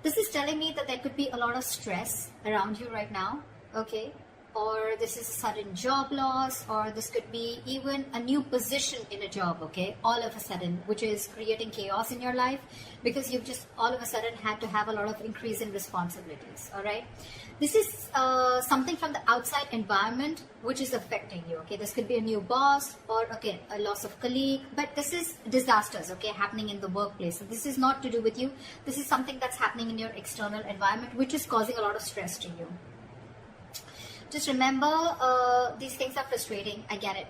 This is telling me that there could be a lot of stress around you right now, okay? Or this is a sudden job loss, or this could be even a new position in a job, okay? All of a sudden, which is creating chaos in your life because you've just all of a sudden had to have a lot of increase in responsibilities, all right? This is something from the outside environment which is affecting you, okay? This could be a new boss or, again, a loss of colleague, but this is disasters, okay, happening in the workplace. So this is not to do with you. This is something that's happening in your external environment which is causing a lot of stress to you. Just remember, these things are frustrating. I get it.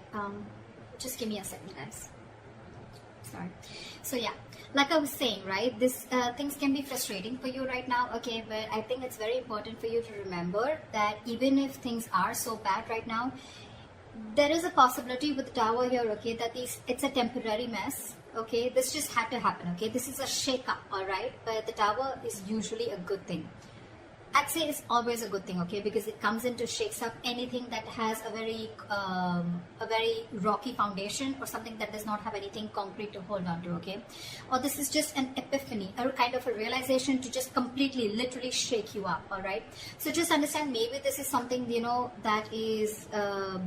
Just give me a second, guys. Sorry. So yeah, like I was saying, right, this things can be frustrating for you right now, okay, but I think it's very important for you to remember that even if things are so bad right now, there is a possibility with the Tower here, okay, that it's a temporary mess, okay. This just had to happen, okay. This is a shake-up, all right, but the Tower is usually a good thing. I'd say it's always a good thing, okay, because it comes in to shakes up anything that has a very rocky foundation, or something that does not have anything concrete to hold on to, okay. Or this is just an epiphany, or kind of a realization to just completely, literally shake you up, all right. So just understand, maybe this is something, you know, that is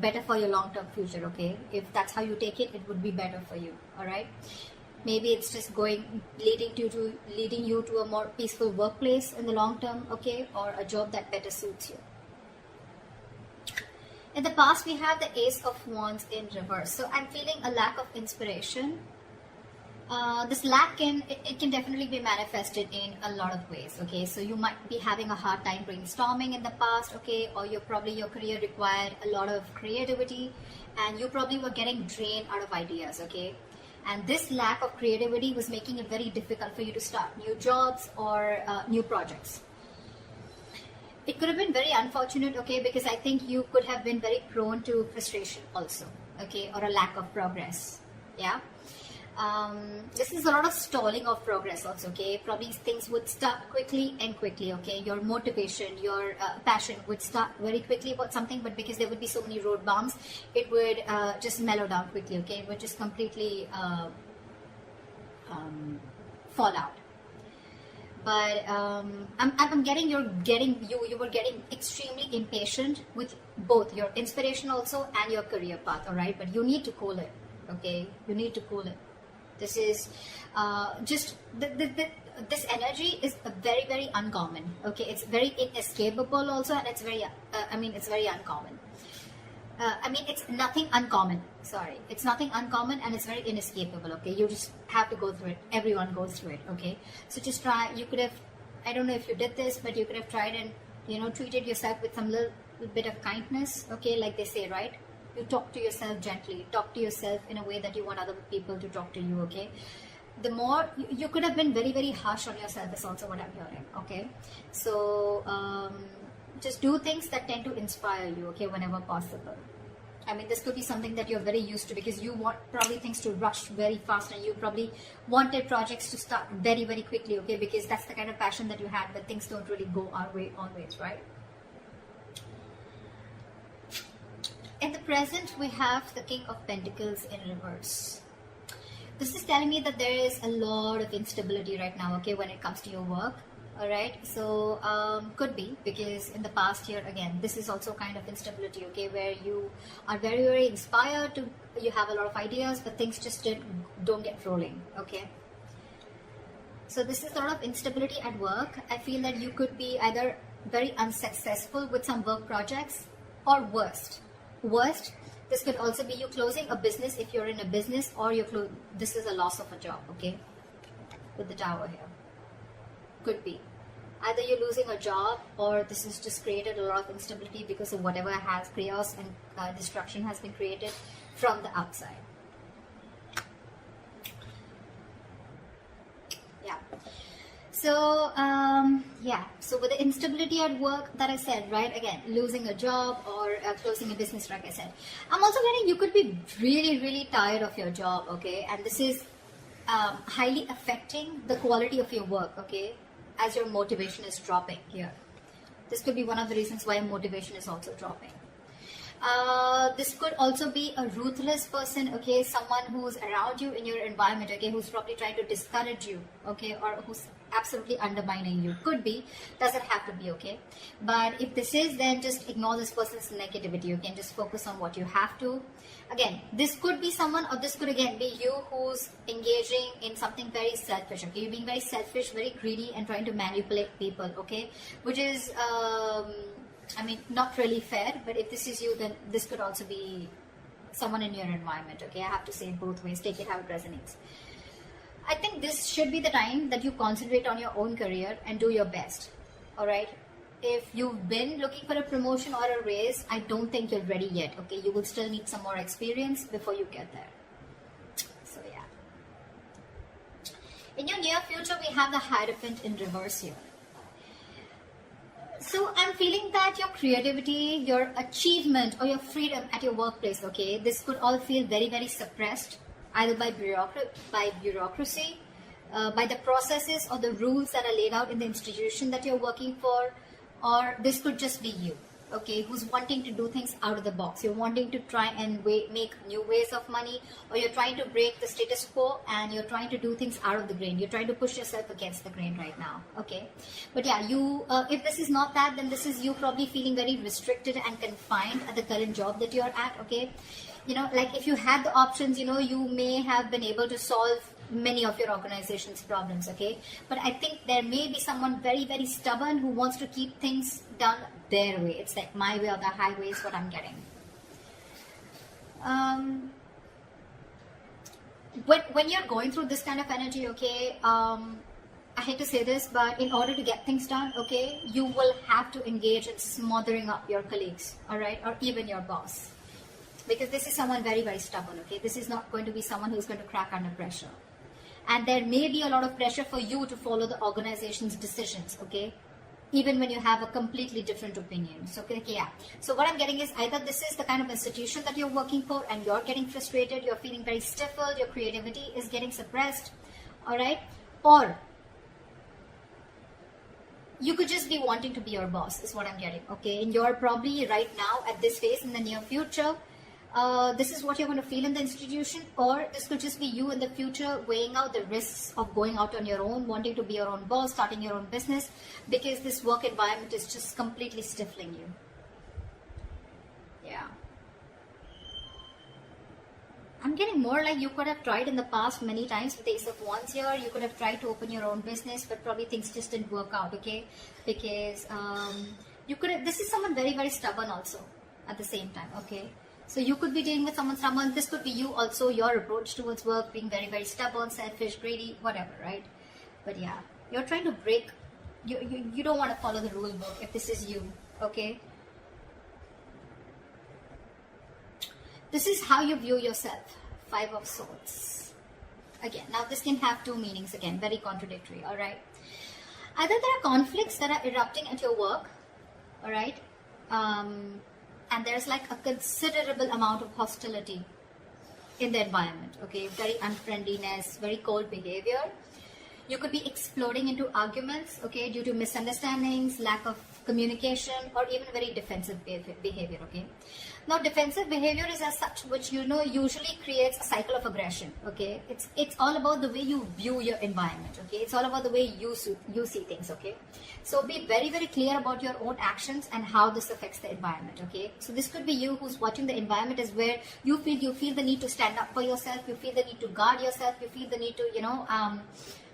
better for your long-term future, okay. If that's how you take it, it would be better for you, all right. Maybe it's just leading you to a more peaceful workplace in the long term, okay, or a job that better suits you. In the past, we have the Ace of Wands in reverse. So I'm feeling a lack of inspiration. This lack can definitely be manifested in a lot of ways, okay. So you might be having a hard time brainstorming in the past, okay, or your career required a lot of creativity, and you probably were getting drained out of ideas, okay. And this lack of creativity was making it very difficult for you to start new jobs or new projects. It could have been very unfortunate, okay, because I think you could have been very prone to frustration also, okay, or a lack of progress, yeah. This is a lot of stalling of progress also, okay. Probably things would start quickly and quickly, okay. Your motivation, your passion would start very quickly about something, but because there would be so many road bumps, it would just mellow down quickly, okay. It would just completely fall out. But I'm getting you were getting extremely impatient with both your inspiration also and your career path, all right. But you need to cool it, okay. You need to cool it. This is just this energy is very, very uncommon, okay. It's very inescapable also, and it's very it's very uncommon. It's nothing uncommon, sorry, it's nothing uncommon, and it's very inescapable, okay. You just have to go through it. Everyone goes through it, okay. So just try. You could have, I don't know if you did this, but you could have tried and, you know, treated yourself with some little bit of kindness, okay, like they say, right. You talk to yourself gently, talk to yourself in a way that you want other people to talk to you, okay. The more you could have been very, very harsh on yourself is also what I'm hearing, okay. So just do things that tend to inspire you, okay, whenever possible. This could be something that you're very used to, because you want probably things to rush very fast, and you probably wanted projects to start very, very quickly, okay, because that's the kind of passion that you had, but things don't really go our way always, right. In the present, we have the King of Pentacles in reverse. This is telling me that there is a lot of instability right now, okay, when it comes to your work, all right. So could be because in the past year, again, this is also kind of instability, okay, where you are very, very inspired to, you have a lot of ideas, but things just don't get rolling, okay. So this is a lot of instability at work. I feel that you could be either very unsuccessful with some work projects, or worst, this could also be you closing a business if you're in a business, or this is a loss of a job, okay, with the Tower here. Could be either you're losing a job, or this has just created a lot of instability because of whatever has chaos and destruction has been created from the outside. Yeah. So so with the instability at work that I said, right, again, losing a job or closing a business, like I said, I'm also getting you could be really, really tired of your job, okay, and this is highly affecting the quality of your work, okay, as your motivation is dropping here. This could be one of the reasons why motivation is also dropping. This could also be a ruthless person, okay, someone who's around you in your environment, okay, who's probably trying to discourage you, okay, or who's absolutely undermining you. Could be, doesn't have to be, okay? But if this is, then just ignore this person's negativity. You can just focus on what you have to. Again, this could be someone, or this could again be you who's engaging in something very selfish, okay? You're being very selfish, very greedy, and trying to manipulate people, okay? Which is, I mean, not really fair. But if this is you, then this could also be someone in your environment, okay? I have to say it both ways. Take it how it resonates. I think this should be the time that you concentrate on your own career and do your best, all right? If you've been looking for a promotion or a raise, I don't think you're ready yet, okay? You will still need some more experience before you get there. So yeah. In your near future, we have the Hierophant in reverse here. So I'm feeling that your creativity, your achievement, or your freedom at your workplace, okay, this could all feel very, very suppressed, either by bureaucracy, by the processes or the rules that are laid out in the institution that you're working for, or this could just be you, okay, who's wanting to do things out of the box. You're wanting to try and make new ways of money, or you're trying to break the status quo and you're trying to do things out of the grain. You're trying to push yourself against the grain right now, okay? But yeah, you, if this is not that, then this is you probably feeling very restricted and confined at the current job that you're at, okay? You know, like if you had the options, you know, you may have been able to solve many of your organization's problems, okay? But I think there may be someone very, very stubborn who wants to keep things done their way. It's like my way or the highway is what I'm getting. When you're going through this kind of energy, okay, I hate to say this, but in order to get things done, okay, you will have to engage in smothering up your colleagues, all right, or even your boss. Because this is someone very, very stubborn, okay? This is not going to be someone who's going to crack under pressure. And there may be a lot of pressure for you to follow the organization's decisions, okay? Even when you have a completely different opinion. So, okay, yeah. So what I'm getting is either this is the kind of institution that you're working for and you're getting frustrated, you're feeling very stifled, your creativity is getting suppressed, all right? Or you could just be wanting to be your boss, is what I'm getting, okay? And you're probably right now at this phase in the near future, this is what you're going to feel in the institution, or this could just be you in the future weighing out the risks of going out on your own, wanting to be your own boss, starting your own business, because this work environment is just completely stifling you. Yeah. I'm getting more like you could have tried in the past many times with the Ace of Wands here. You could have tried to open your own business, but probably things just didn't work out, okay? Because you could have, this is someone very, very stubborn also at the same time, okay? So you could be dealing with someone, this could be you also, your approach towards work, being very, very stubborn, selfish, greedy, whatever, right? But yeah, you're trying to break, you don't want to follow the rule book if this is you, okay? This is how you view yourself, Five of Swords. Again, now this can have two meanings again, very contradictory, all right? Either there are conflicts that are erupting at your work, all right? And there's like a considerable amount of hostility in the environment, okay? Very unfriendliness, very cold behavior. You could be exploding into arguments, okay, due to misunderstandings, lack of communication, or even very defensive behavior, okay? Now, defensive behavior is as such, which, you know, usually creates a cycle of aggression, okay? It's all about the way you view your environment, okay? It's all about the way you see things, okay? So be very, very clear about your own actions and how this affects the environment, okay? So this could be you who's watching the environment is where you feel the need to stand up for yourself, you feel the need to guard yourself, you feel the need to, you know,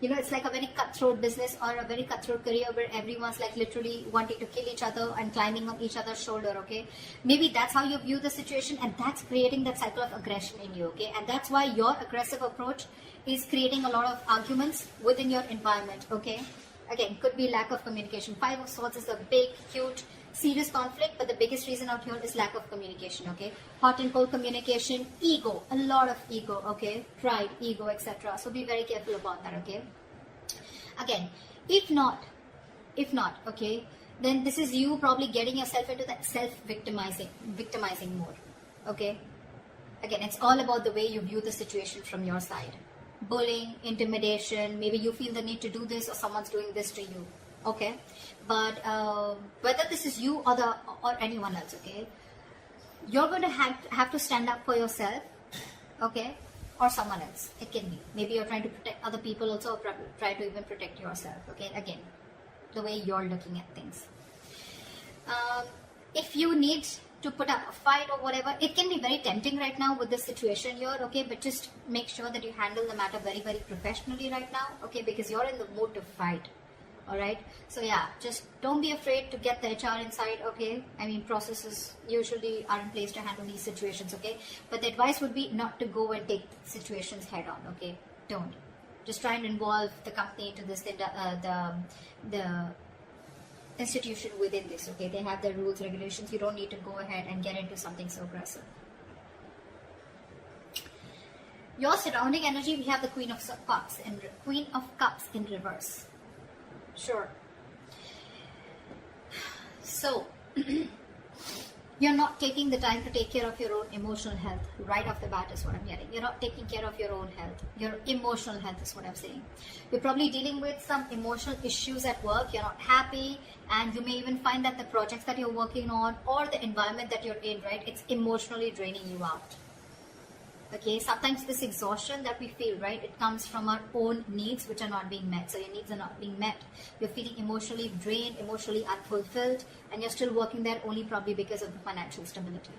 it's like a very cutthroat business or a very cutthroat career where everyone's like literally wanting to kill each other and climbing on each other's shoulder, okay? Maybe that's how you view the situation, and that's creating that cycle of aggression in you, okay? And that's why your aggressive approach is creating a lot of arguments within your environment, okay? Again, could be lack of communication. Five of Swords is a big, huge, serious conflict, but the biggest reason out here is lack of communication, okay? Hot and cold communication, ego, a lot of ego, okay? Pride, ego, etc. So be very careful about that, okay? Again, if not, okay, then this is you probably getting yourself into that victimizing mode, okay? Again, it's all about the way you view the situation from your side. Bullying, intimidation, maybe you feel the need to do this or someone's doing this to you, okay? But whether this is you or anyone else, okay, you're going to have to stand up for yourself, okay? or someone else. It can be. Maybe you're trying to protect other people also, or try to even protect yourself. Okay, again, the way you're looking at things. If you need to put up a fight or whatever, it can be very tempting right now with this situation here, okay, but just make sure that you handle the matter very, very professionally right now, okay, because you're in the mood to fight. All right, so yeah, just don't be afraid to get the HR inside, okay? I mean, processes usually are in place to handle these situations, okay? But the advice would be not to go and take situations head on, okay? Don't. Just try and involve the company into this, the institution within this, okay? They have their rules, regulations. You don't need to go ahead and get into something so aggressive. Your surrounding energy, we have the Queen of Cups in reverse. Sure. So, you're not taking the time to take care of your own emotional health right off the bat is what I'm getting. You're not taking care of your own health. Your emotional health is what I'm saying. You're probably dealing with some emotional issues at work. You're not happy, and you may even find that the projects that you're working on or the environment that you're in, right, it's emotionally draining you out. Okay, sometimes this exhaustion that we feel, right, it comes from our own needs which are not being met. So your needs are not being met. You're feeling emotionally drained, emotionally unfulfilled, and you're still working there only probably because of the financial stability.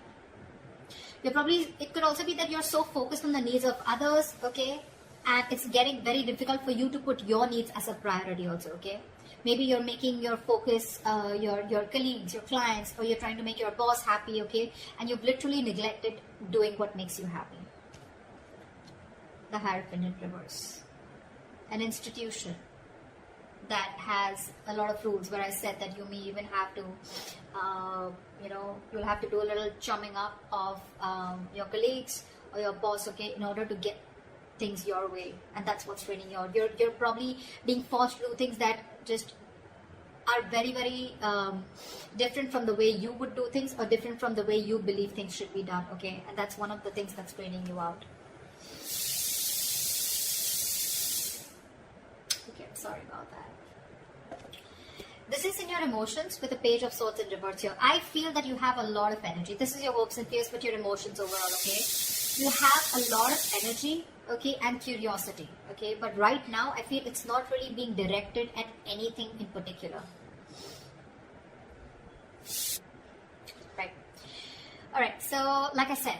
It could also be that you're so focused on the needs of others, okay, and it's getting very difficult for you to put your needs as a priority also, okay. Maybe you're making your focus, your colleagues, your clients, or you're trying to make your boss happy, okay, and you've literally neglected doing what makes you happy. The Hierophant in reverse. An institution that has a lot of rules, where I said that you may even have to, you'll have to do a little chumming up of your colleagues or your boss, okay, in order to get things your way, and that's what's draining you out. You're probably being forced to do things that just are very, very different from the way you would do things, or different from the way you believe things should be done, okay, and that's one of the things that's draining you out. Okay, I'm sorry about that. This is in your emotions with the Page of Swords in reverse here. I feel that you have a lot of energy. This is your hopes and fears, but your emotions overall, okay? You have a lot of energy, okay, and curiosity, okay? But right now, I feel it's not really being directed at anything in particular. Right. Alright, so like I said,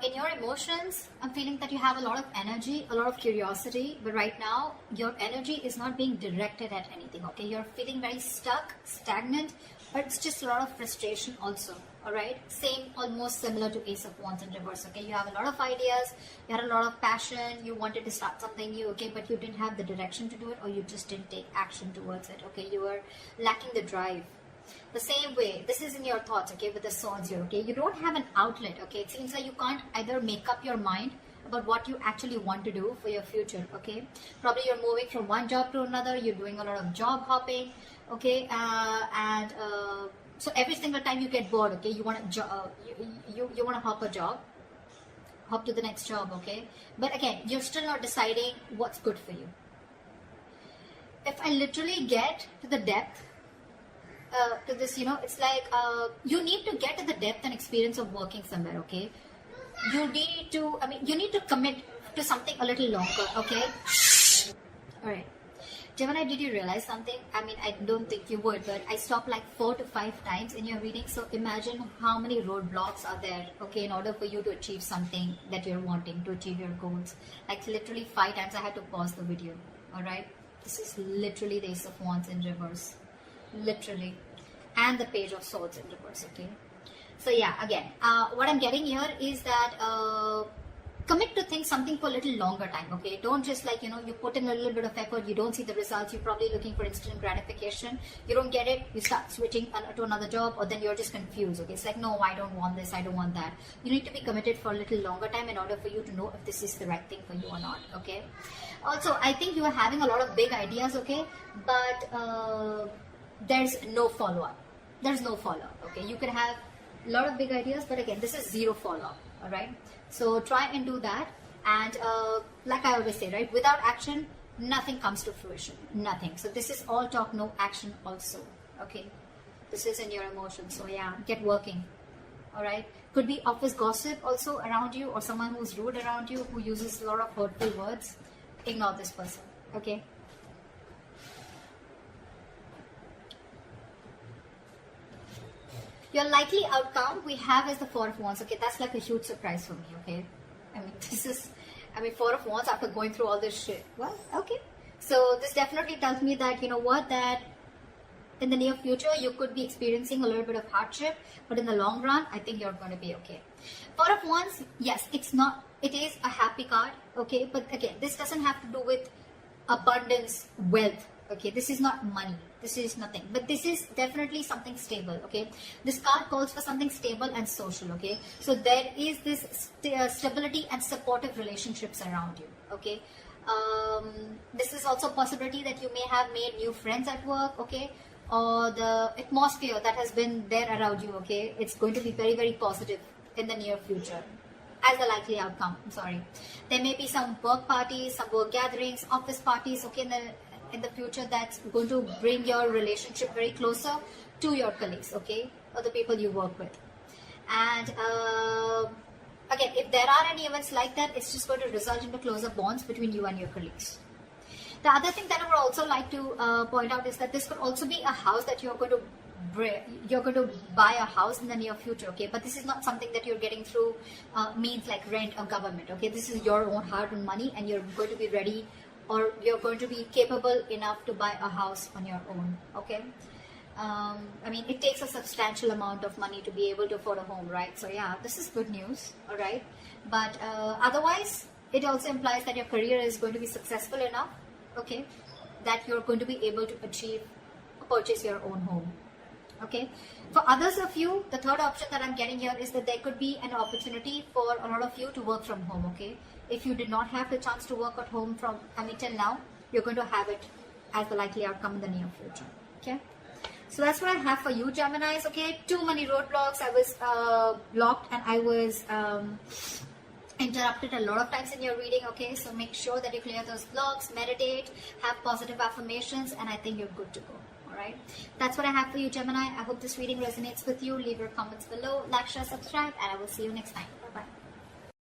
in your emotions, I'm feeling that you have a lot of energy, a lot of curiosity, but right now, your energy is not being directed at anything, okay? You're feeling very stuck, stagnant, but it's just a lot of frustration also, alright? Same, almost similar to Ace of Wands in reverse, okay? You have a lot of ideas, you had a lot of passion, you wanted to start something new, okay? But you didn't have the direction to do it, or you just didn't take action towards it, okay? You were lacking the drive. The same way, this is in your thoughts, okay, with the swords here, okay? You don't have an outlet, okay? It seems like you can't either make up your mind about what you actually want to do for your future, okay? Probably you're moving from one job to another, you're doing a lot of job hopping, okay? So every single time you get bored, okay, you want to you want to hop to the next job, okay? But again, you're still not deciding what's good for you. If I literally get to the depth to this, it's like you need to get to the depth and experience of working somewhere, okay? You need to commit to something a little longer, okay? Alright. Gemini, did you realize something? I mean, I don't think you would, but I stopped like 4 to 5 times in your reading. So imagine how many roadblocks are there, okay, in order for you to achieve something that you're wanting, to achieve your goals. Like literally 5 times I had to pause the video, alright? This is literally the Ace of Wands in reverse. Literally. And the Page of Swords in reverse, okay? So yeah, again, what I'm getting here is that commit to things something for a little longer time, okay? Don't just like, you put in a little bit of effort, you don't see the results, you're probably looking for instant gratification, you don't get it, you start switching to another job, or then you're just confused, okay? It's like, no, I don't want this, I don't want that. You need to be committed for a little longer time in order for you to know if this is the right thing for you or not, okay? Also, I think you are having a lot of big ideas, okay? But there's no follow-up. There's no follow-up, okay? You can have a lot of big ideas, but again, this is zero follow-up, all right? So try and do that. And like I always say, right, without action, nothing comes to fruition, nothing. So this is all talk, no action also, okay? This is in your emotions. So yeah, get working, all right? Could be office gossip also around you, or someone who's rude around you, who uses a lot of hurtful words. Ignore this person, okay? Your likely outcome we have is the Four of Wands. Okay, that's like a huge surprise for me. Okay, I mean, Four of Wands after going through all this shit. Well, okay. So this definitely tells me that, you know what, that in the near future you could be experiencing a little bit of hardship, but in the long run, I think you're going to be okay. Four of Wands, yes, it is a happy card. Okay, but again, this doesn't have to do with abundance, wealth. Okay, this is not money, this is nothing, but this is definitely something stable. Okay, this card calls for something stable and social. Okay, so there is this stability and supportive relationships around you. Okay, this is also a possibility that you may have made new friends at work. Okay, or the atmosphere that has been there around you. Okay, it's going to be very, very positive in the near future as the likely outcome. I'm sorry, there may be some work parties, some work gatherings, office parties. Okay, in the future, that's going to bring your relationship very closer to your colleagues, okay, or the people you work with. And again, if there are any events like that, it's just going to result into closer bonds between you and your colleagues. The other thing that I would also like to point out is that this could also be a house that you're going to buy a house in the near future. Okay, but this is not something that you're getting through means like rent or government. Okay, this is your own hard-earned money, and you're going to be ready, or you're going to be capable enough to buy a house on your own. Okay, I mean, it takes a substantial amount of money to be able to afford a home, right? So yeah, this is good news, all right? But otherwise, it also implies that your career is going to be successful enough, okay, that you're going to be able to purchase your own home. Okay, for others of you, the third option that I'm getting here is that there could be an opportunity for a lot of you to work from home. Okay, if you did not have the chance to work at home till now, you're going to have it as the likely outcome in the near future. Okay, so that's what I have for you, Geminis. Okay, too many roadblocks. I was blocked, and I was interrupted a lot of times in your reading. Okay, so make sure that you clear those blocks, meditate, have positive affirmations, and I think you're good to go. Alright, that's what I have for you, Gemini. I hope this reading resonates with you. Leave your comments below, like, share, subscribe, and I will see you next time. Bye bye.